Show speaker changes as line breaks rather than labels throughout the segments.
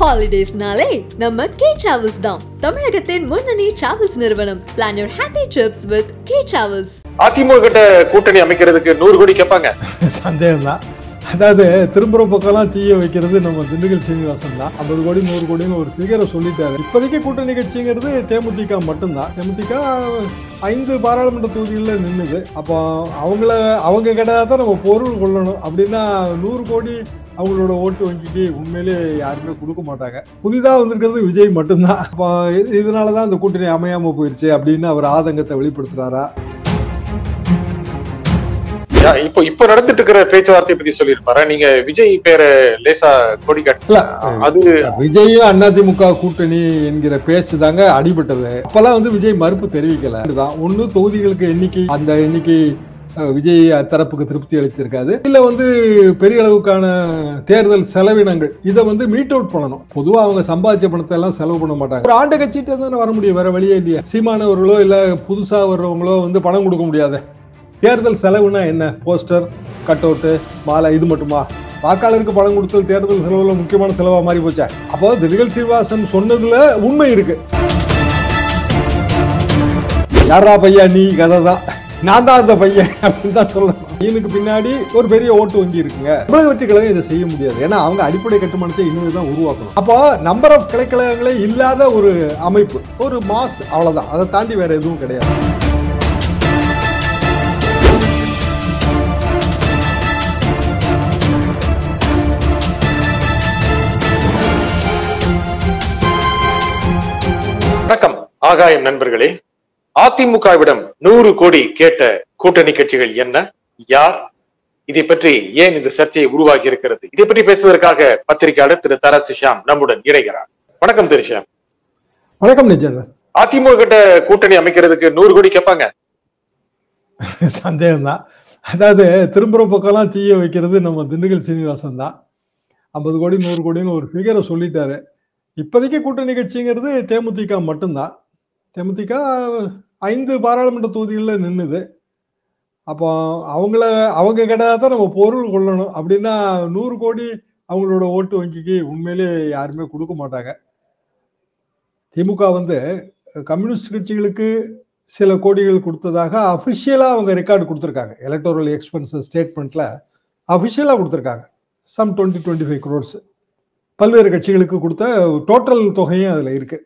Holidays-நாலே நம்ம K Travels தான். தமிழகத்தின் முன்னணி டிராவல்ஸ் நிறுவனம். Plan your happy trips with K Travels.
AIADMK கிட்ட கூட்டணி அமைக்கிறதுக்கு 100 கோடி கேட்பாங்க.
சந்தேகம் தான். அதாவது திரும்புற பக்கம்லாம் தீய வைக்கிறது நம்ம திண்டுக்கல் சீனிவாசன் தான். 50 கோடி 100 கோடின்னு ஒரு ஃபிகரை சொல்லிட்டாரு. இப்போதைக்கு கூட்டணி கட்சிங்கிறது தேமுதிக மட்டும்தான். தேமுதிக 5 பாராளுமன்ற தொகுதிகளில் நின்றுது. அப்போ அவங்க கிடையாது தான் நம்ம பொருள் கொள்ளணும். அப்படின்னா 100 கோடி அவங்களோட ஓட்டு வங்கிக்கு உண்மையிலே யாருமே கொடுக்க மாட்டாங்க. புதிதாக வந்திருக்கிறது விஜய் மட்டும்தான். அப்போ இதனாலதான் அந்த கூட்டணி அமையாம போயிருச்சு அப்படின்னு அவர் ஆதங்கத்தை வெளிப்படுத்துறாரா?
இப்ப நடந்துட்டு இருக்கிற பேச்சுவார்த்தை பத்தி சொல்லிருப்பாரு. நீங்க விஜய் பேரை லேசா கொடி கட்டல. அது
விஜயும் அதிமுக கூட்டணி என்கிற பேச்சு தாங்க அடிபட்டது. அப்பெல்லாம் விஜய் மறுப்பு தெரிவிக்கல. ஒண்ணு தொகுதிகளுக்கு எண்ணிக்கை, அந்த எண்ணிக்கை விஜய் தரப்புக்கு திருப்தி அளித்திருக்காது. இல்ல பெரிய அளவுக்கான தேர்தல் செலவினங்கள் இதை மீட் அவுட் பண்ணணும். பொதுவா அவங்க சம்பாதிச்ச பணத்தை எல்லாம் செலவு பண்ண மாட்டாங்க. ஒரு ஆண்ட கட்சிட்டு தானே வர முடியும், வேற வழியே இல்லையா? சீமானவர்களோ இல்ல புதுசா வர்றவங்களோ பணம் கொடுக்க முடியாது. தேர்தல் செலவுனா என்ன? போஸ்டர், கட் அவுட்டு, மாலை, இது மட்டுமா? வாக்காளருக்கு பணம் கொடுத்தல் தேர்தல் செலவுல முக்கியமான செலவா மாறி போச்சா? அப்போ திண்டுக்கல் சீனிவாசன் சொன்னதுல உண்மை இருக்கு. யாரா பையா நீ கதை தான், நான் தான் அந்த பையன் அப்படின்னு தான் சொல்லணும். இதுக்கு பின்னாடி ஒரு பெரிய ஓட்டு வங்கி இருக்குங்க. தமிழக வெற்றி கழகம் இதை செய்ய முடியாது. ஏன்னா அவங்க அடிப்படை கட்டுமானத்தை இன்னும் தான் உருவாக்கணும். அப்போ நம்பர் ஆஃப் கிளைக்கழகங்களே இல்லாத ஒரு அமைப்பு, ஒரு மாஸ், அவ்வளவுதான். அதை தாண்டி வேற எதுவும் கிடையாது.
வணக்கம் ஆகாயம் நண்பர்களே. அதிமுகவிடம் 100 கோடி கேட்ட கூட்டணி கட்சிகள் என்ன, யார், இதை பற்றி ஏன் இந்த சர்ச்சையை உருவாகி இருக்கிறது, இதை பற்றி பேசுவதற்காக பத்திரிகையாளர் திரு தரசு ஷியாம் நம்முடன் இணைகிறார். வணக்கம் திரு ஷியாம்.
வணக்கம் நிஜன்.
அதிமுக கிட்ட கூட்டணி அமைக்கிறதுக்கு 100 கோடி கேட்பாங்க.
சந்தேகம் தான். அதாவது திரும்புற பக்கம்லாம் தீய வைக்கிறது நம்ம திண்டுக்கல் சீனிவாசன் தான். 50 கோடி 100 கோடின்னு ஒரு ஃபிகரை சொல்லிட்டாரு. இப்போதைக்கு கூட்டணி கட்சிங்கிறது தேமுதிக மட்டும்தான். தேமுதிக 5 பாராளுமன்ற தொகுதிகளில் நின்றுது. அப்போ அவங்க கிடையாது தான் நம்ம பொருள் கொள்ளணும். அப்படின்னா 100 கோடி அவங்களோட ஓட்டு வங்கிக்கு உண்மையிலே யாருமே கொடுக்க மாட்டாங்க. திமுக கம்யூனிஸ்ட் கட்சிகளுக்கு சில கோடிகள் கொடுத்ததாக அஃபிஷியலாக அவங்க ரெக்கார்டு கொடுத்துருக்காங்க. எலக்டோரல் எக்ஸ்பென்சஸ் ஸ்டேட்மெண்ட்ல அஃபிஷியலாக கொடுத்துருக்காங்க. சம் 20-25 crores பல்வேறு கட்சிகளுக்கு கொடுத்த டோட்டல் தொகையும் அதில் இருக்கு.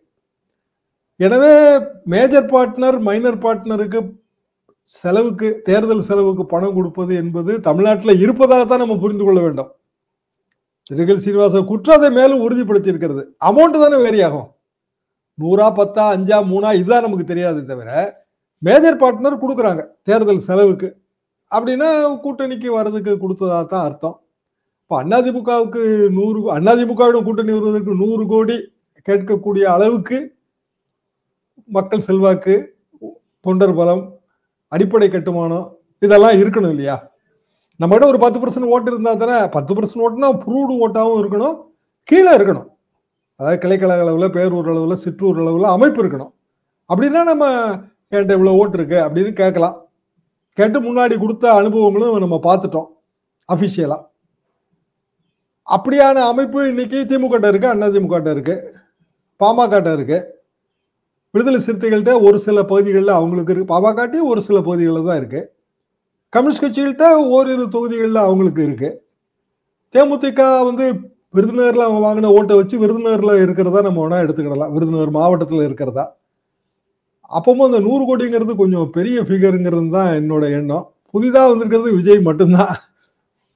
எனவே மேஜர் பார்ட்னர் மைனர் பார்ட்னருக்கு செலவுக்கு, தேர்தல் செலவுக்கு பணம் கொடுப்பது என்பது தமிழ்நாட்டில் இருப்பதாகத்தான் நம்ம புரிந்து கொள்ள வேண்டும். திண்டுக்கல் சீனிவாசன் குற்றத்தை மேலும் உறுதிப்படுத்தி இருக்கிறது. அமௌண்ட் தானே வேரி ஆகும். 100, 10, 5, 3 இதுதான் நமக்கு தெரியாது. தவிர மேஜர் பார்ட்னர் கொடுக்குறாங்க தேர்தல் செலவுக்கு. அப்படின்னா கூட்டணிக்கு வர்றதுக்கு கொடுத்ததாக தான் அர்த்தம். இப்போ அதிமுகவுக்கு 100, அதிமுகவிடம் கூட்டணி வருவதற்கு 100 கோடி கேட்கக்கூடிய அளவுக்கு மக்கள் செல்வாக்கு, தொண்டர் பலம், அடிப்படை கட்டுமானம் இதெல்லாம் இருக்கணும் இல்லையா? நம்மகிட்ட ஒரு 10% ஓட்டு இருந்தா தானே. 10% ஓட்டுனா ப்ரூவ்டு ஓட்டாகவும் இருக்கணும், கீழே இருக்கணும். அதாவது கிளைக்கழக அளவில், பேரூர் அளவில், சிற்றூர் அளவில் அமைப்பு இருக்கணும். அப்படின்னா நம்ம என்கிட்ட இவ்வளோ ஓட்டு இருக்கு அப்படின்னு கேட்கலாம். கேட்டு முன்னாடி கொடுத்த அனுபவங்களும் நம்ம பார்த்துட்டோம் அஃபிஷியலா. அப்படியான அமைப்பு இன்னைக்கு திமுக இருக்கு, அதிமுக இருக்கு, பாமக இருக்கு, விடுதலை சிறுத்தைகள்கிட்ட ஒரு சில பகுதிகளில் அவங்களுக்கு இருக்கு, பாமக ஒரு சில பகுதிகளில் தான் இருக்கு, கம்யூனிஸ்ட் கட்சிகள்கிட்ட ஓரிரு தொகுதிகளில் அவங்களுக்கு இருக்கு. தேமுதிக விருதுநகர்ல அவங்க வாங்கின ஓட்டை வச்சு விருதுநகர்ல இருக்கிறதா நம்ம வேணா எடுத்துக்கிடலாம், விருதுநகர் மாவட்டத்தில் இருக்கிறதா. அப்பவும் அந்த 100 கோடிங்கிறது கொஞ்சம் பெரிய ஃபிகருங்கிறது தான் என்னோட எண்ணம். புதிதாக வந்திருக்கிறது விஜய் மட்டும்தான்.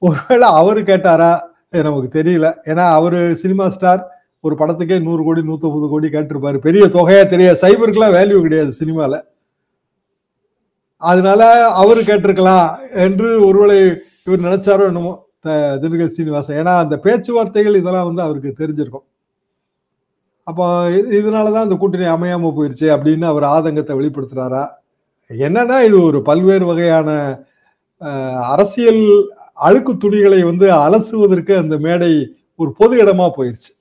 ஒருவேளை அவரு கேட்டாரா நமக்கு தெரியல. ஏன்னா அவரு சினிமா ஸ்டார், ஒரு படத்துக்கே 100 கோடி 150 கோடி கேட்டிருப்பாரு. பெரிய தொகையா தெரியாது, சைபருக்குலாம் வேல்யூ கிடையாது சினிமால. அதனால அவரு கேட்டிருக்கலாம் என்று ஒருவேளை இவர் நினைச்சாரோ என்னமோ திண்டுக்கல் சீனிவாசன். ஏன்னா அந்த பேச்சுவார்த்தைகள் இதெல்லாம் அவருக்கு தெரிஞ்சிருக்கும். அப்போ இதனாலதான் அந்த கூட்டணி அமையாம போயிருச்சு அப்படின்னு அவர் ஆதங்கத்தை வெளிப்படுத்துறாரா? என்னன்னா இது ஒரு பல்வேறு வகையான அரசியல் அழுக்கு துணிகளை அலசுவதற்கு அந்த மேடை ஒரு பொது இடமா போயிருச்சு.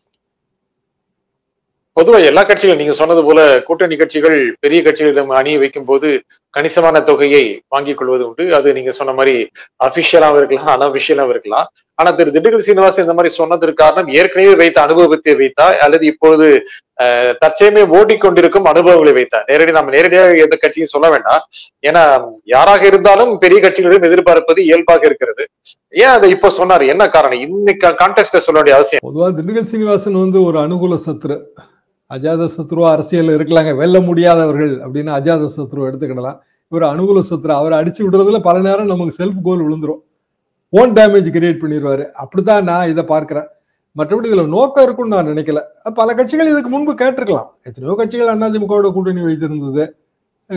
பொதுவா எல்லா கட்சிகளும் நீங்க சொன்னது போல கூட்டணி கட்சிகள் பெரிய கட்சிகளிடம் அணியை வைக்கும் போது கணிசமான தொகையை வாங்கிக் கொள்வது உண்டு. அது நீங்க சொன்ன மாதிரி அபிஷியலாவும் இருக்கலாம், அன்அபிஷியலாவும் இருக்கலாம். ஆனா திரு திண்டுக்கல் சீனிவாசன் இந்த மாதிரி சொன்னதற்கு காரணம் ஏற்கனவே வைத்த அனுபவத்தை வைத்தா அல்லது இப்பொழுது தற்சயமே ஓடிக்கொண்டிருக்கும் அனுபவங்களை வைத்தா? நம்ம நேரடியாக எந்த கட்சியும் சொல்ல வேண்டாம். ஏன்னா யாராக இருந்தாலும் பெரிய கட்சிகளிடம் எதிர்பார்ப்பது இயல்பாக இருக்கிறது. ஏன் அதை இப்ப சொன்னாரு? என்ன காரணம்? இன்னைக்கு கான்டெக்ட்ல சொல்ல வேண்டிய அவசியம்.
பொதுவா திண்டுக்கல் சீனிவாசன் ஒரு அனுகூல சத்ரு, அஜாத சத்ருவா அரசியல் இருக்கலாங்க. வெல்ல முடியாதவர்கள் அப்படின்னு அஜாத சத்ரு எடுத்துக்கிடலாம். இவர் அனுகூல சத்ரு. அவரை அடிச்சு விடுறதுல பல நேரம் நமக்கு செல்ஃப் கோல் விழுந்துரும். ஓன் டேமேஜ் கிரியேட் பண்ணிடுவாரு. அப்படித்தான் நான் இதை பார்க்கிறேன். மற்றபடி இதுல நோக்கம் இருக்கும்னு நான் நினைக்கல. பல கட்சிகள் இதுக்கு முன்பு கேட்டிருக்கலாம். எத்தனையோ கட்சிகள் அதிமுகவோட கூட்டணி வைத்திருந்தது,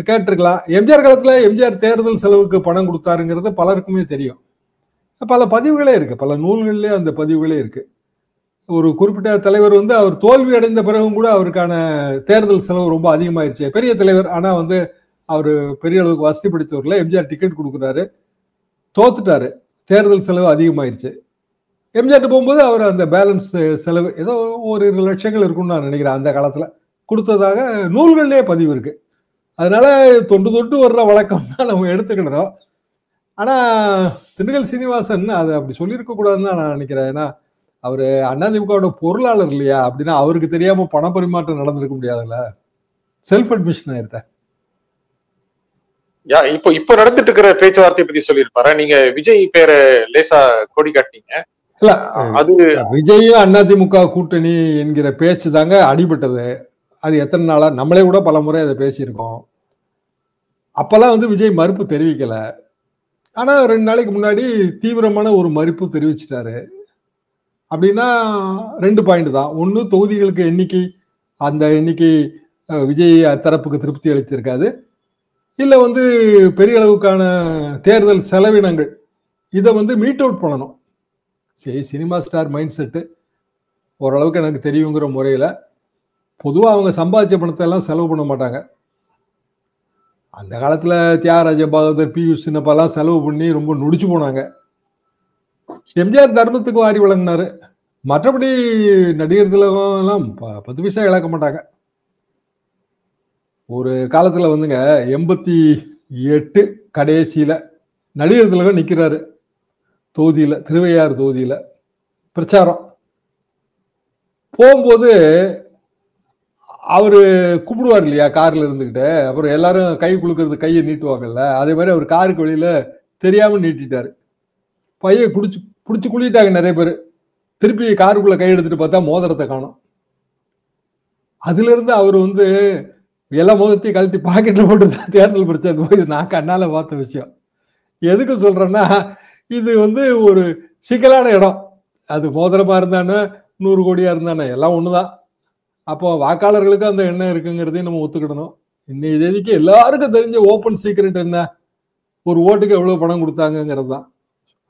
கேட்டிருக்கலாம். எம்ஜிஆர் காலத்துல எம்ஜிஆர் தேர்தல் செலவுக்கு பணம் கொடுத்தாருங்கிறது பலருக்குமே தெரியும். பல பதிவுகளே இருக்கு, பல நூல்கள்லயே அந்த பதிவுகளே இருக்கு. ஒரு குறிப்பிட்ட தலைவர் அவர் தோல்வி அடைந்த பிறகும் கூட அவருக்கான தேர்தல் செலவு ரொம்ப அதிகமாயிருச்சு. பெரிய தலைவர், ஆனா அவரு பெரிய அளவுக்கு வசதி படுத்தவர்ல. எம்ஜிஆர் டிக்கெட் கொடுக்குறாரு, தோத்துட்டாரு, தேர்தல் செலவு அதிகமாயிருச்சு. எம்ஜிஆர் போகும்போது அவர் அந்த பேலன்ஸ் செலவு ஏதோ ஒரு 2 லட்சங்கள் இருக்கும்னு நான் நினைக்கிறேன், அந்த காலத்துல கொடுத்ததாக நூல்கள்லயே பதிவு இருக்கு. அதனால தொண்டு தொட்டு வர்ற வழக்கம் தான் நம்ம எடுத்துக்கிடணும். ஆனா திண்டுக்கல் சீனிவாசன் அதை அப்படி சொல்லியிருக்க கூடாதுன்னு தான் நான் நினைக்கிறேன். ஏன்னா அவரு அதிமுகவோட பொருளாளர் இல்லையா? அப்படின்னா அவருக்கு தெரியாம பண பரிமாற்றம் நடந்திருக்க முடியாதுல்ல. செல்ஃப் அட்மிஷன் ஆயிருத்த.
இப்ப நடந்துட்டு இருக்கிற பேச்சுவார்த்தை பத்தி சொல்லியிருப்பாரு. நீங்க விஜய் பேரை லேசா கொடி காட்டினீங்க.
இல்ல, அது விஜயும் அதிமுக கூட்டணி என்கிற பேச்சு தாங்க அடிபட்டது. அது எத்தனை நாளா நம்மளே கூட பல முறை அதை பேசியிருக்கோம். அப்பெல்லாம் விஜய் மறுப்பு தெரிவிக்கல. ஆனா 2 நாளைக்கு முன்னாடி தீவிரமான ஒரு மறுப்பு தெரிவிச்சிட்டாரு. அப்படின்னா 2 பாயிண்ட் தான். ஒண்ணு, தொகுதிகளுக்கு எண்ணிக்கை, அந்த எண்ணிக்கை விஜய் தரப்புக்கு திருப்தி அளித்திருக்காது. இல்ல பெரிய அளவுக்கான தேர்தல் செலவினங்கள் இதை மீட் அவுட் பண்ணணும். சரி, சினிமா ஸ்டார் மைண்ட் செட்டு ஓரளவுக்கு எனக்கு தெரியுங்கிற முறையில பொதுவாக அவங்க சம்பாதிச்ச பணத்தை எல்லாம் செலவு பண்ண மாட்டாங்க. அந்த காலத்துல தியாகராஜ பகதூர், பியூஷ் சின்னப்பாலாம் செலவு பண்ணி ரொம்ப நொடிச்சு போனாங்க. எம்ஜிஆர் தர்மத்துக்கு வாரி வழங்கினாரு. மற்றபடி நடிகர் திலகம் எல்லாம் 10 பைசா இழக்க மாட்டாங்க. ஒரு காலத்துல 88 கடைசியில நடிகர் திலகம் நிக்கிறாரு தொகுதியில, திருவையாறு தொகுதியில பிரச்சாரம் போகும்போது அவரு கூப்பிடுவார் இல்லையா கார்ல இருந்துகிட்டு. அப்புறம் எல்லாரும் கை குலுக்கிறது, கையை நீட்டுவாங்கல்ல, அதே மாதிரி அவர் காருக்கு வெளியில தெரியாம நீட்டிட்டாரு. பைய புடிச்சு குளிட்டாங்க நிறைய பேர். திருப்பி காருக்குள்ள கை எடுத்துட்டு பார்த்தா மோதிரத்தை காணும். அதுல இருந்து அவர் எல்லா மோதிரத்தையும் கழட்டி பாக்கெட்ல போட்டு தேர்தல் பிரச்சாரம் போய் நான் கண்ணால பார்த்த விஷயம். எதுக்கு சொல்றேன்னா, இது ஒரு சிக்கலான இடம். அது மோதிரமா இருந்தானே 100 கோடியா இருந்தானே எல்லாம் ஒண்ணுதான். அப்போ வாக்காளர்களுக்கு அந்த எண்ணம் இருக்குங்கிறதையும் நம்ம ஒத்துக்கிடணும். இன்னைய தேதிக்கு எல்லாருக்கும் தெரிஞ்ச ஓப்பன் சீக்ரெட் என்ன? ஒரு ஓட்டுக்கு எவ்வளவு பணம் கொடுத்தாங்கிறது தான்.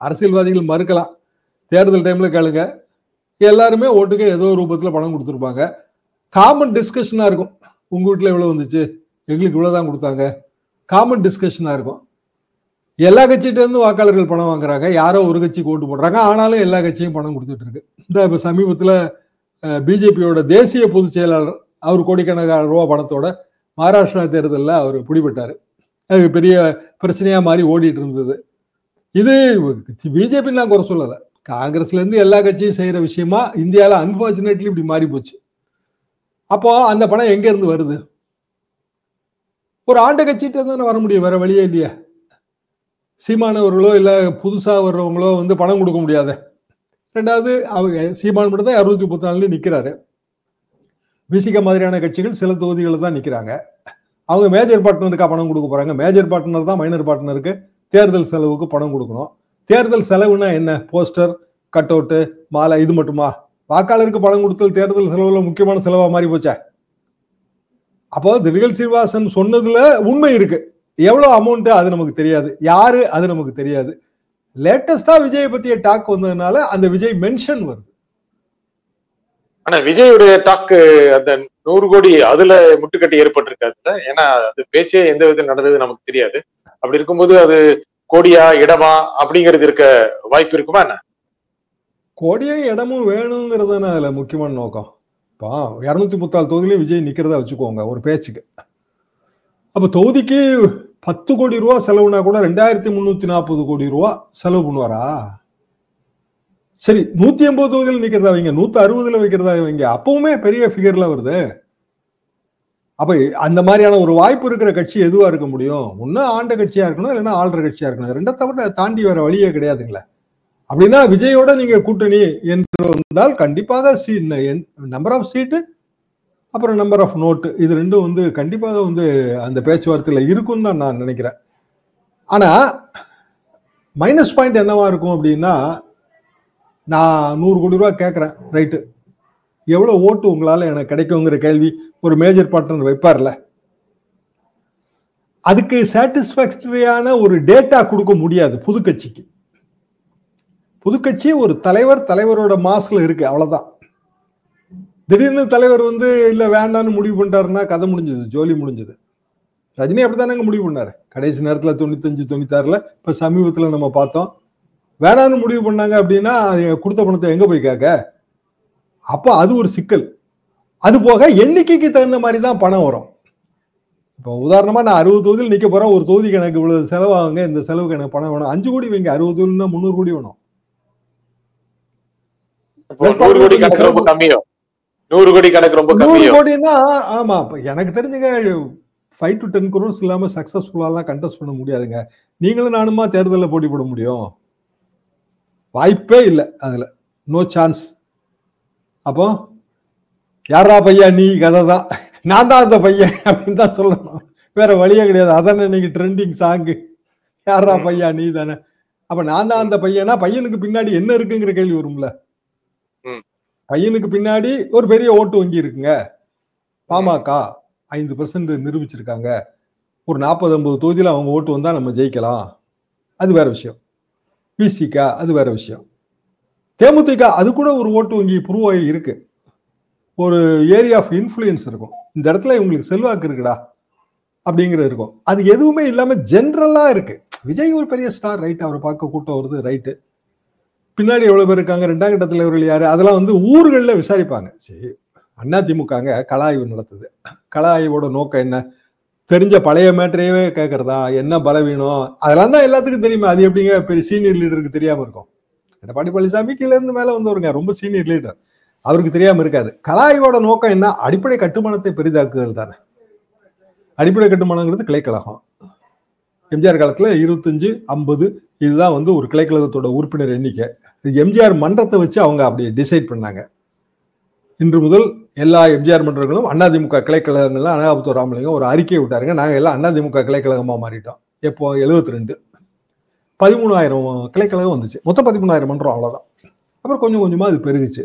அரசியல்வாதிகள் மறுக்கலாம், தேர்தல் டைம்ல கேளுங்க, எல்லாருமே ஓட்டுக்கு ஏதோ ரூபத்துல பணம் கொடுத்துருப்பாங்க. காமன் டிஸ்கஷனா இருக்கும். உங்க வீட்டுல எவ்வளவு வந்துச்சு, எங்களுக்கு இவ்வளவுதான் கொடுத்தாங்க, காமன் டிஸ்கஷனா இருக்கும். எல்லா கட்சிகிட்ட இருந்து வாக்காளர்கள் பணம் வாங்குறாங்க, யாரோ ஒரு கட்சிக்கு ஓட்டு போடுறாங்க, ஆனாலும் எல்லா கட்சியும் பணம் கொடுத்துட்டு இருக்கு. இப்ப சமீபத்துல பிஜேபியோட தேசிய பொதுச் செயலாளர் அவர் கோடிக்கணக்கான ரூபா பணத்தோட மகாராஷ்டிரா தேர்தலில் அவர் பிடிபட்டாரு. அது பெரிய பிரச்சனையா மாறி ஓடிட்டு இருந்தது. இது பிஜேபி நான் குறை சொல்லலை, காங்கிரஸ்ல இருந்து எல்லா கட்சியும் செய்யற விஷயமா இந்தியாவில் அன்பார்ச்சுனேட்லி இப்படி மாறி போச்சு. அப்போ அந்த பணம் எங்க இருந்து வருது? ஒரு ஆண்ட கட்சிகிட்ட தானே வர முடியும், வேற வழியே இல்லையா? சீமானவர்களோ இல்ல புதுசா வர்றவங்களோ பணம் கொடுக்க முடியாத. ரெண்டாவது, அவங்க சீமான் மட்டும் தான் 234 நிக்கிறாரு. பிசிக மாதிரியான கட்சிகள் சில தொகுதிகளில் தான் நிக்கிறாங்க. அவங்க மேஜர் பார்ட்னருக்கா பணம் கொடுக்க போறாங்க? மேஜர் பார்ட்னர் தான் மைனர் பார்ட்னருக்கு தேர்தல் செலவுக்கு பணம் கொடுக்கணும். தேர்தல் செலவுனா என்ன? போஸ்டர், கட் அவுட்டு, மாலை, இது மட்டுமா? வாக்காளருக்கு பணம் கொடுத்தல் தேர்தல் செலவுல முக்கியமான செலவா மாறி போச்சா? அப்போ திண்டுக்கல் சீனிவாசன் சொன்னதுல உண்மை இருக்கு. எவ்வளவு அமௌண்ட் அது நமக்கு தெரியாது, யாரு அது நமக்கு தெரியாது. லேட்டஸ்டா விஜய் பத்திய டாக் வந்ததுனால அந்த விஜய் மென்ஷன் வருது.
ஆனா விஜயுடைய டாக்கு அந்த 100 கோடி அதுல முட்டுக்கட்டி ஏற்பட்டிருக்காது. ஏன்னா அது பேச்சே எந்த விதத்தில் நடந்தது நமக்கு தெரியாது. அப்படி இருக்கும்போது அது கோடியா இடமா அப்படிங்கிறது இருக்க வாய்ப்பு இருக்குமா என்ன?
கோடியும் இடமும் வேணுங்கிறது தானே அதுல முக்கியமான நோக்கம். இப்போ 234 தொகுதியிலையும் விஜய் நிக்கிறதா வச்சுக்கோங்க ஒரு பேச்சுக்கு. அப்ப தொகுதிக்கு 10 கோடி ரூபா செலவுனா கூட 2340 கோடி ரூபா செலவு பண்ணுவாரா? சரி, 180 தொகுதியில் நிக்கிறதா வைங்க, 160 வைக்கிறதா வைங்க, அப்பவுமே பெரிய ஃபிகர்ல வருது. அப்ப அந்த மாதிரியான ஒரு வாய்ப்பு இருக்கிற கட்சி எதுவா இருக்க முடியும்? ஒண்ணு ஆண்ட கட்சியா இருக்கணும், இல்லைன்னா ஆள்ற கட்சியா இருக்கணும். ரெண்டை தவிர தாண்டி வேற வழியே கிடையாதுங்களே. அப்படின்னா விஜயோட நீங்க கூட்டணி என்று வந்தால் கண்டிப்பாக நம்பர் ஆஃப் சீட்டு அப்புறம் நம்பர் ஆஃப் நோட்டு இது ரெண்டும் வந்து கண்டிப்பாக வந்து அந்த பேச்சுவார்த்தையில இருக்கும்னு தான் நான் நினைக்கிறேன். ஆனா மைனஸ் பாயிண்ட் என்னவா இருக்கும் அப்படின்னா, நான் 100 கோடி ரூபாய் கேட்கறேன், ரைட்டு, எவ்வளவு ஓட்டு உங்களால எனக்கு கிடைக்குங்கிற கேள்வி ஒரு மேஜர் பார்ட்னர் வைப்பார்ல, அதுக்கு சாட்டிஸ்பாக்டரியான ஒரு டேட்டா கொடுக்க முடியாது புது கட்சிக்கு. புது கட்சி ஒரு தலைவரோட மாஸ்ல இருக்கு, அவ்வளவுதான். திடீர்னு தலைவர் வந்து இல்ல வேண்டான்னு முடிவு பண்ணிட்டாருன்னா கதை முடிஞ்சது, ஜோலி முடிஞ்சது. ரஜினி அப்படித்தானே முடிவு பண்ணாரு கடைசி நேரத்துல 95, 96ல. இப்ப சமீபத்துல நம்ம பார்த்தோம், வேணான்னு முடிவு பண்ணாங்க அப்படின்னா கொடுத்த பணத்தை எங்க போய் கேட்க? அப்ப அது ஒரு சிக்கல். அது போக எண்ணிக்கைக்கு தகுந்த மாதிரி தான் பணம் வரும். இப்போ உதாரணமா நான் 60 தொகுதியில் நிக்க போறேன், ஒரு தொகுதிக்கு எனக்கு இவ்வளவு செலவாகுங்க, இந்த செலவுக்கு எனக்கு பணம் வேணும். 5 கோடி வைங்க, 60 தொகுதினா 300 கோடி வேணும்.
100 கோடி கணக்கு ரொம்ப கம்மியோ? 100 கோடி கணக்கு ரொம்ப கம்மியோ?
100 கோடினா ஆமா, எனக்கு தெரிஞ்சுங்க 5 to 10 crores இல்லாம சக்சஸ்ஃபுல்லா கண்டெஸ்ட் பண்ண முடியாதுங்க. நீங்களும் நானுமா தேர்தலில் போட்டி போட முடியும்? வாய்ப்பே இல்லை அதுல, நோ சான்ஸ். அப்போ யாரா பையா நீ கதை தான், நான் தான் அந்த பையன் அப்படின்னு தான் சொல்லணும், வேற வழியே கிடையாது. அதானே இன்னைக்கு ட்ரெண்டிங் சாங்கு, யாரா பையா நீ தானே. அப்ப நான் தான் அந்த பையனா, பையனுக்கு பின்னாடி என்ன இருக்குங்கிற கேள்வி வரும்ல. பையனுக்கு பின்னாடி ஒரு பெரிய ஓட்டு வங்கி இருக்குங்க. பாமக 5% நிரூபிச்சிருக்காங்க. ஒரு 40-50 தொகுதியில் அவங்க ஓட்டு வந்தா நம்ம ஜெயிக்கலாம், அது வேற விஷயம். பிசிகா அது வேற விஷயம். தேமுதிக அது கூட ஒரு ஓட்டு வங்கி ப்ரூவ் ஆகி இருக்கு, ஒரு ஏரியா ஆஃப் இன்ஃப்ளூயன்ஸ் இருக்கும், இந்த இடத்துல இவங்களுக்கு செல்வாக்கு இருக்குடா அப்படிங்கிறது இருக்கும். அது எதுவுமே இல்லாம ஜென்ரலா இருக்கு. விஜய் ஒரு பெரிய ஸ்டார், ரைட், அவரை பார்க்க கூட்டம் வருது, ரைட்டு. பின்னாடி எவ்வளவு பேர் இருக்காங்க, 2ஆம் கட்ட தலைவர்கள் யாரு, அதெல்லாம் வந்து ஊர்களில் விசாரிப்பாங்க. சரி, அதிமுக கள ஆய்வு நடத்துது. கள ஆய்வோட நோக்கம் என்ன? தெரிஞ்ச பழைய மேட்டரையே கேட்கறதா, என்ன பலவீனம், அதெல்லாம் தான் எல்லாத்துக்கும் தெரியுமா. அது எப்படிங்க பெரிய சீனியர் லீடருக்கு தெரியாம இருக்கும்? எடப்பாடி பழனிசாமி கீழே இருந்து மேல வந்தவருங்க, ரொம்ப சீனியர் லீடர், அவருக்கு தெரியாம இருக்காது. கள ஆய்வோட நோக்கம் என்ன? அடிப்படை கட்டுமானத்தை பெரிதாக்குதல் தானே. அடிப்படை கட்டுமானங்கிறது கிளைக்கழகம். எம்ஜிஆர் காலத்துல 25, 50 இதுதான் வந்து ஒரு கிளைக்கழகத்தோட உறுப்பினர் எண்ணிக்கை. எம்ஜிஆர் மன்றத்தை வச்சு அவங்க அப்படி டிசைட் பண்ணாங்க. இன்று முதல் எல்லா எம்ஜிஆர் மன்றங்களும் அதிமுக கிளைக்கழகங்கள்லாம் அனகாபுத்தூர் ராமலிங்கம் ஒரு அறிக்கையை விட்டாருங்க, நாங்க எல்லாம் அதிமுக கிளைக்கழகமா மாறிட்டோம். எப்போ? 72. 13,000 கிளைக்கழகம் வந்துச்சு, மொத்தம் 13,000 மன்றம், அவ்வளவுதான். அப்புறம் கொஞ்சம் கொஞ்சமா அது பெருகுச்சு.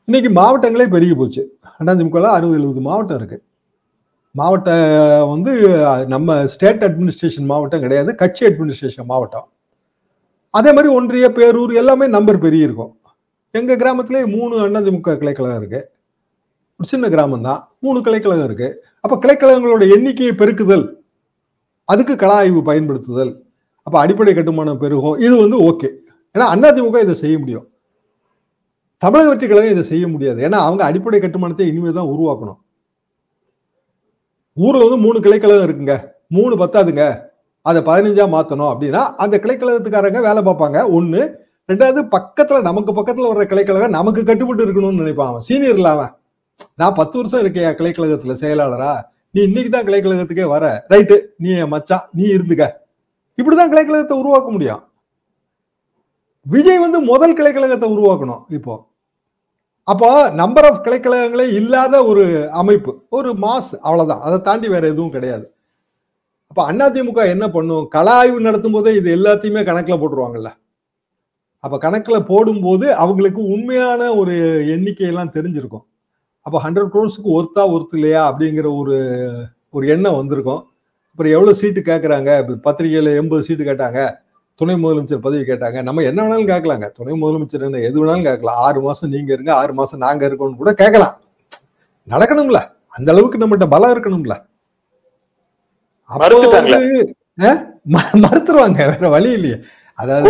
இன்னைக்கு மாவட்டங்களே பெருகி போச்சு. அதிமுக 60-70 மாவட்டம் இருக்கு. மாவட்டம் வந்து நம்ம ஸ்டேட் அட்மினிஸ்ட்ரேஷன் மாவட்டம் கிடையாது, கட்சி அட்மினிஸ்ட்ரேஷன் மாவட்டம். அதே மாதிரி ஒன்றிய, பேரூர் எல்லாமே நம்பர் பெரிய இருக்கும். எங்க கிராமத்திலே 3 அதிமுக கிளைக்கழகம் இருக்கு, ஒரு சின்ன கிராமம் தான், 3 கிளைக்கழகம் இருக்கு. அப்ப கிளைக்கழகங்களோட எண்ணிக்கையை பெருக்குதல், அதுக்கு கள ஆய்வு பயன்படுத்துதல், அப்ப அடிப்படை கட்டுமானம் பெருகும். இது வந்து ஓகே, ஏன்னா அதிமுக இதை செய்ய முடியும். தமிழக வெற்றி கழகம் இதை செய்ய முடியாது, ஏன்னா அவங்க அடிப்படை கட்டுமானத்தை இனிமேதான் உருவாக்கணும். ஊர்ல வந்து 3 கிளைக்கழகம் இருக்குங்க, 3 பத்தாதுங்க, அதை 15ஆ மாத்தணும் அப்படின்னா அந்த கிளைக்கழகத்துக்காரங்க வேலை பார்ப்பாங்க. ஒண்ணு. ரெண்டாவது, பக்கத்துல நமக்கு பக்கத்துல வர்ற கிளைக்கழகம் நமக்கு கட்டுப்பட்டு இருக்கணும்னு நினைப்பான். சீனியர் இல்லாம, நான் 10 வருஷம் இருக்கேன் கிளைக்கழகத்துல செயலாளரா, நீ இன்னைக்கு தான் கிளைக்கழகத்துக்கே வர, ரைட்டு, நீ மச்சான், நீ இருந்துக்க, இப்படிதான் கிளைக்கழகத்தை உருவாக்க முடியும். விஜய் வந்து முதல் கிளைக்கழகத்தை உருவாக்கணும் இப்போ. அப்போ நம்பர் ஆஃப் கிளைக்கழகங்களே இல்லாத ஒரு அமைப்பு, ஒரு மாஸ், அவ்வளவுதான். அதை தாண்டி வேற எதுவும் கிடையாது. அப்ப அதிமுக என்ன பண்ணும்? கள ஆய்வு நடத்தும் போதே இது எல்லாத்தையுமே கணக்குல போட்டுருவாங்கல்ல. அப்ப கணக்குல போடும்போது அவங்களுக்கு உண்மையான ஒரு எண்ணிக்கையெல்லாம் தெரிஞ்சிருக்கும். அப்ப 100 crores ஒருத்தா ஒருத்து இல்லையா அப்படிங்கிற ஒரு எண்ணம் வந்திருக்கும். அப்புறம் எவ்வளவு சீட்டு கேட்கறாங்க, பத்திரிகையில 80 சீட்டு கேட்டாங்க, துணை முதலமைச்சர் பதவி கேட்டாங்க. நம்ம என்ன வேணாலும் கேட்கலாங்க, துணை முதலமைச்சர் என்ன எது வேணாலும் கேட்கலாம். 6 மாசம் நீங்க இருங்க, 6 மாசம் நாங்க இருக்கோம்னு கூட கேட்கலாம். நடக்கணும்ல, அந்த அளவுக்கு நம்மகிட்ட பலம் இருக்கணும்ல. மறுத்துருவாங்க, வேற வழி இல்லையே. அதாவது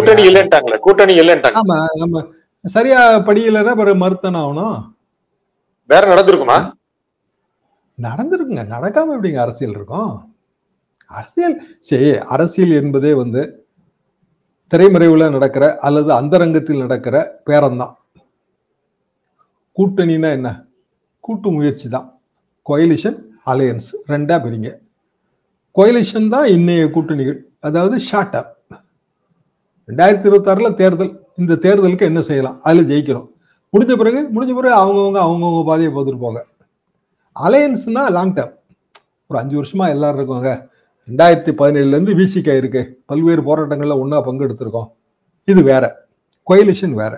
கூட்டணி இல்லைன்ட்டாங்க.
ஆமா, நம்ம சரியா படியலைன்னா பிறகு மறுத்தானே ஆகணும்.
வேற நடந்திருக்குமா?
நடந்திருக்குங்க, நடக்காம எப்படிங்க அரசியல் இருக்கும்? அரசியல் சரி, அரசியல் என்பதே வந்து திரைமறைவுல நடக்கிற அல்லது அந்தரங்கத்தில் நடக்கிற பேரம்தான். கூட்டணினா என்ன? கூட்டு முயற்சி தான். கோயலிஷன், அலையன்ஸ் ரெண்டா பிரிங்க. கோயலிஷன் தான் இன்னைய கூட்டணிகள். அதாவது ஷார்ட் அப் 2026 தேர்தல், இந்த தேர்தலுக்கு என்ன செய்யலாம், அதுல ஜெயிக்கிறோம். முடிஞ்ச பிறகு அவங்கவுங்க பாதையை பார்த்துட்டு போங்க. அலையன்ஸ்னா லாங் டேர்ம், ஒரு 5 வருஷமா எல்லாரும் இருக்கோங்க. 2017 இருந்து விசிகா இருக்கு, பல்வேறு போராட்டங்கள்ல ஒன்னா பங்கெடுத்திருக்கோம். இது வேற, கோயலிஷன் வேற.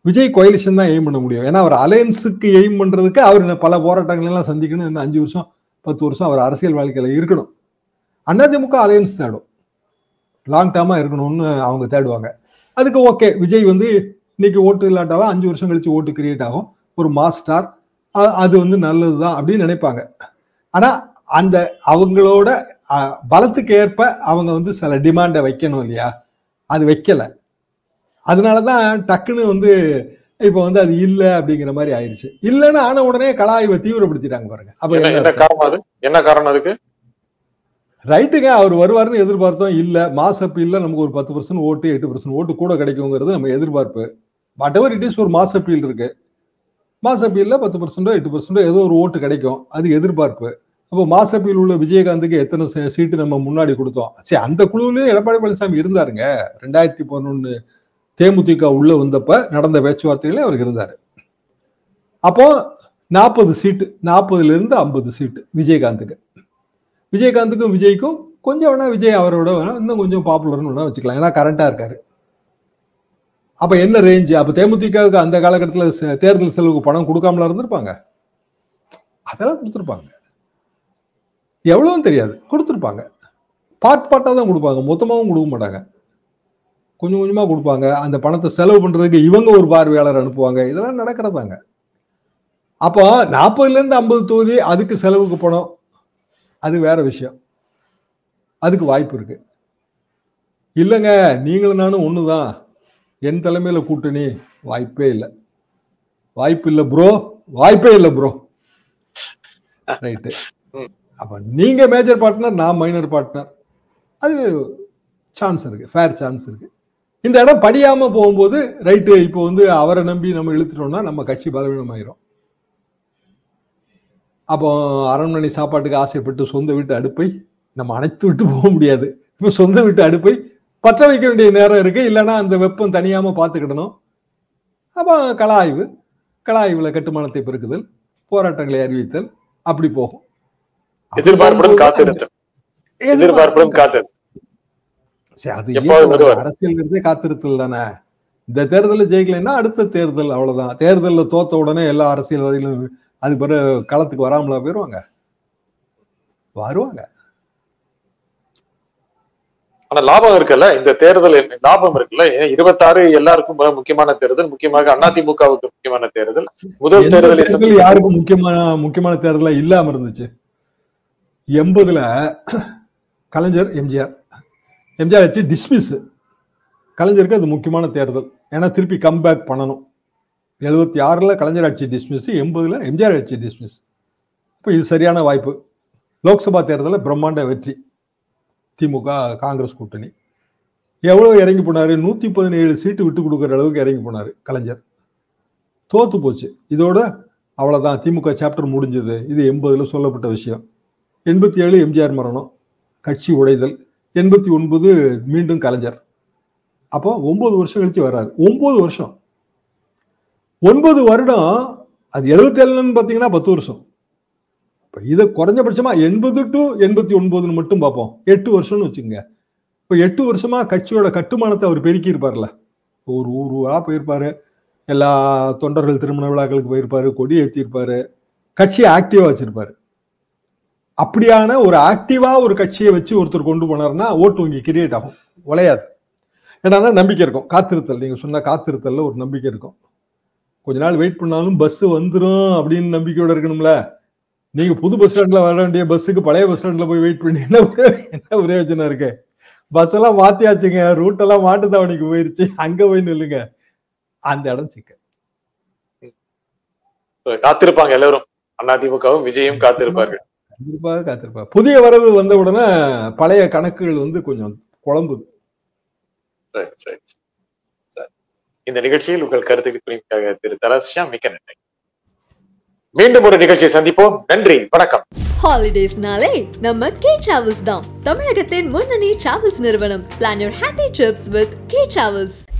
விஜய் கோயலிஷன் தான் எய்ம் பண்ண முடியும். ஏன்னா அவர் அலையன்ஸுக்கு எய்ம் பண்றதுக்கு அவர் பல போராட்டங்கள் எல்லாம் சந்திக்கணும். இன்னும் 5 வருஷம் 10 வருஷம் அவர் அரசியல் வாழ்க்கையில இருக்கணும். அதிமுக அலையன்ஸ் தேடும், லாங் டேர்மா இருக்கணும்னு அவங்க தேடுவாங்க. அதுக்கு ஓகே, விஜய் வந்து இன்னைக்கு ஓட்டு இல்லாட்டாலும் 5 வருஷம் கழிச்சு ஓட்டு கிரியேட் ஆகும், ஒரு மாஸ் ஸ்டார், அது வந்து நல்லதுதான் அப்படின்னு நினைப்பாங்க. ஆனா அந்த அவங்களோட பலத்துக்கு ஏற்ப அவங்க வந்து சில டிமாண்டை வைக்கணும் இல்லையா, அது வைக்கல. அதனாலதான் டக்குன்னு வந்து இப்ப வந்து அது இல்ல அப்படிங்கிற மாதிரி ஆயிடுச்சு. இல்லன்னு ஆன உடனே கலாய்வை தீவிரப்படுத்திட்டாங்க பாருங்க. அப்ப
என்ன காரணம் அதுக்கு?
ரைட்டுங்க, அவர் வருவாருன்னு எதிர்பார்த்தோம். இல்ல, மாஸ் அப்பீல்ல நமக்கு ஒரு 10% ஓட்டு 8% ஓட்டு கூட கிடைக்குங்கிறது நம்ம எதிர்பார்ப்பு. வாட் எவர் இட் இஸ், ஒரு மாஸ் அப்பீல் இருக்கு, மாஸ் அப்பீல்ல 10% 8% ஏதோ ஒரு ஓட்டு கிடைக்கும், அது எதிர்பார்ப்பு. அப்போ மாஸ் அப்பீல் உள்ள விஜயகாந்துக்கு எத்தனை சீட்டு நம்ம முன்னாடி கொடுத்தோம்? சரி, அந்த குழுவிலேயே எடப்பாடி பழனிசாமி இருந்தாருங்க. 2011 தேமுதிக உள்ள வந்தப்ப நடந்த பேச்சுவார்த்தைகளே அவர் இருந்தாரு. அப்போ 40 சீட்டு, 40ல இருந்து 50 சீட்டு விஜயகாந்துக்கு. விஜயகாந்துக்கும் விஜய்க்கும் கொஞ்சம் வேணா விஜய் அவரோட வேணா இன்னும் கொஞ்சம் பாப்புலர்னு வேணா வச்சுக்கலாம், ஏன்னா கரண்டா இருக்காரு. அப்ப என்ன ரேஞ்சு? அப்ப தேமுதிகவுக்கு அந்த காலகட்டத்தில் தேர்தல் செலவுக்கு பணம் கொடுக்காமல இருந்திருப்பாங்க? அதெல்லாம் கொடுத்துருப்பாங்க. எவ்வளவுன்னு தெரியாது, கொடுத்துருப்பாங்க. பார்ட்டா தான் கொடுப்பாங்க, மொத்தமாவும் கொடுக்க மாட்டாங்க, கொஞ்சம் கொஞ்சமா கொடுப்பாங்க. அந்த பணத்தை செலவு பண்றதுக்கு இவங்க ஒரு பார்வையாளர் அனுப்புவாங்க, இதெல்லாம் நடக்கிறதாங்க. அப்போ 40ல இருந்து 50 தொகுதி அதுக்கு செலவுக்கு பணம், அது வேற விஷயம், அதுக்கு வாய்ப்பு இருக்கு. இல்லைங்க, நீங்களும் நானும் ஒண்ணுதான், என் தலைமையில கூட்டணி, வாய்ப்பே இல்லை, வாய்ப்பு இல்லை ப்ரோ, வாய்ப்பே இல்லை ப்ரோ. ரைட்டு, அப்ப நீங்க மேஜர் பார்ட்னர், நான் மைனர் பார்ட்னர், அது சான்ஸ் இருக்கு, ஃபேர் சான்ஸ் இருக்கு. இந்த இடம் படியாம போகும்போது ரைட்டு, இப்போ வந்து அவரை நம்பி நம்ம இழுத்துட்டோம்னா நம்ம கட்சி பலவீனம் ஆயிரும். அப்போ அரண்மனை சாப்பாட்டுக்கு ஆசைப்பட்டு சொந்த வீட்டு அடுப்பை நம்ம அணைத்து விட்டு போக முடியாது. இப்போ சொந்த வீட்டு அடுப்பை பற்ற வைக்க வேண்டிய நேரம் இருக்கு, இல்லைன்னா அந்த வெப்பம் தனியாம பார்த்துக்கிடணும். அப்போ கலாய்வுல கட்டுமானத்தை பெருக்குதல், போராட்டங்களை அறிவித்தல், அப்படி போகும்.
எதிர்பார்ப்புடன் காத்திருத்தல்.
அரசியல்ங்கிறதே காத்திருத்தல் தானே. இந்த தேர்தலில் ஜெயிக்கலைன்னா அடுத்த தேர்தல், அவ்வளவுதான். தேர்தலில் தோத்த உடனே எல்லா அரசியல்வாதிகளும் அது பிறகு களத்துக்கு வராமலா போயிருவாங்க? வருவாங்க.
ஆனா லாபம் இருக்குல்ல, இந்த தேர்தல் லாபம் இருக்குல்ல. 26 எல்லாருக்கும் முக்கியமான தேர்தல், முக்கியமாக அதிமுகவுக்கு முக்கியமான தேர்தல். முதல் தேர்தல்
யாருக்கும் முக்கியமான தேர்தலா இல்லாம இருந்துச்சு? 80ல கலைஞர் எம்ஜிஆர் வச்சு டிஸ்மிஸ். கலைஞருக்கு அது முக்கியமான தேர்தல், ஏன்னா திருப்பி கம்பேக் பண்ணணும். 76ல கலைஞர் ஆட்சி டிஸ்மிஸ், 80ல எம்ஜிஆர் ஆட்சி டிஸ்மிஸ். இப்போ இது சரியான வாய்ப்பு. லோக்சபா தேர்தலில் பிரம்மாண்ட வெற்றி, திமுக காங்கிரஸ் கூட்டணி. எவ்வளவு இறங்கி போனாரு? 117 சீட்டு விட்டு கொடுக்குற அளவுக்கு இறங்கி போனாரு கலைஞர். தோத்து போச்சு. இதோட அவ்வளவுதான், திமுக சாப்டர் முடிஞ்சது. இது 80ல சொல்லப்பட்ட விஷயம். 87 எம்ஜிஆர் மரணம், கட்சி உடைதல். 89 மீண்டும் கலைஞர். அப்போ 9 வருஷம் கழிச்சு வர்றாரு. 9 வருஷம், 9 வருடம். அது 77 பாத்தீங்கன்னா 10 வருஷம். இதை குறைஞ்சபட்சமா 80 to 89 மட்டும் பார்ப்போம், 8 வருஷம்னு வச்சுங்க. இப்ப 8 வருஷமா கட்சியோட கட்டுமானத்தை அவர் பெருக்கி இருப்பார்ல. ஒரு ஊரா போயிருப்பாரு, எல்லா தொண்டர்கள் திருமண விழாக்களுக்கு போயிருப்பாரு, கொடி ஏற்றிருப்பாரு, கட்சியை ஆக்டிவா வச்சிருப்பாரு. அப்படியான ஒரு ஆக்டிவா ஒரு கட்சியை வச்சு ஒருத்தர் கொண்டு போனார்னா ஓட்டு வங்கி கிரியேட் ஆகும், உழையாது. ஏன்னா நம்பிக்கை இருக்கும், காத்திருத்தல். நீங்க சொன்ன காத்திருத்தல்ல ஒரு நம்பிக்கை இருக்கும். கொஞ்ச நாள் வெயிட் பண்ணாலும் பஸ் வந்துடும் அப்படின்னு நம்பிக்கையோட இருக்கணும்ல. நீங்க புது பஸ் ஸ்டாண்ட்ல வர வேண்டிய பஸ்ஸுக்கு பழைய பஸ் ஸ்டாண்ட்ல போய் வெயிட் பண்ணி என்ன பிரயோஜனம் இருக்கு? பஸ் எல்லாம் மாத்தியாச்சுங்க, ரூட் எல்லாம் மாட்டுத்தாவணிக்கு போயிருச்சு, அங்க போய் நில்லுங்க. அந்த இடம் சிக்க.
காத்திருப்பாங்க எல்லாரும், அதிமுகவும் விஜயும் காத்திருப்பார்கள்.
காத்திருப்பா. புதிய வரவு வந்த உடனே பழைய கணக்குகள் வந்து கொஞ்சம் குழம்புது.
சரி சரி சரி. இந்த நிகழ்ச்சியில் உங்கள் கருத்துக்களுக்காக திரு தராசியா மிக்க நன்றி. மீண்டும் ஒரு நிகழ்ச்சியை சந்திப்போம். நன்றி, வணக்கம்.
ஹாலிடேஸ்னாலே நம்ம கே டிராவல்ஸ் தான். தமிழகத்தின் முன்னணி டிராவல்ஸ் நிறுவனம். Plan your happy trips with K Travels.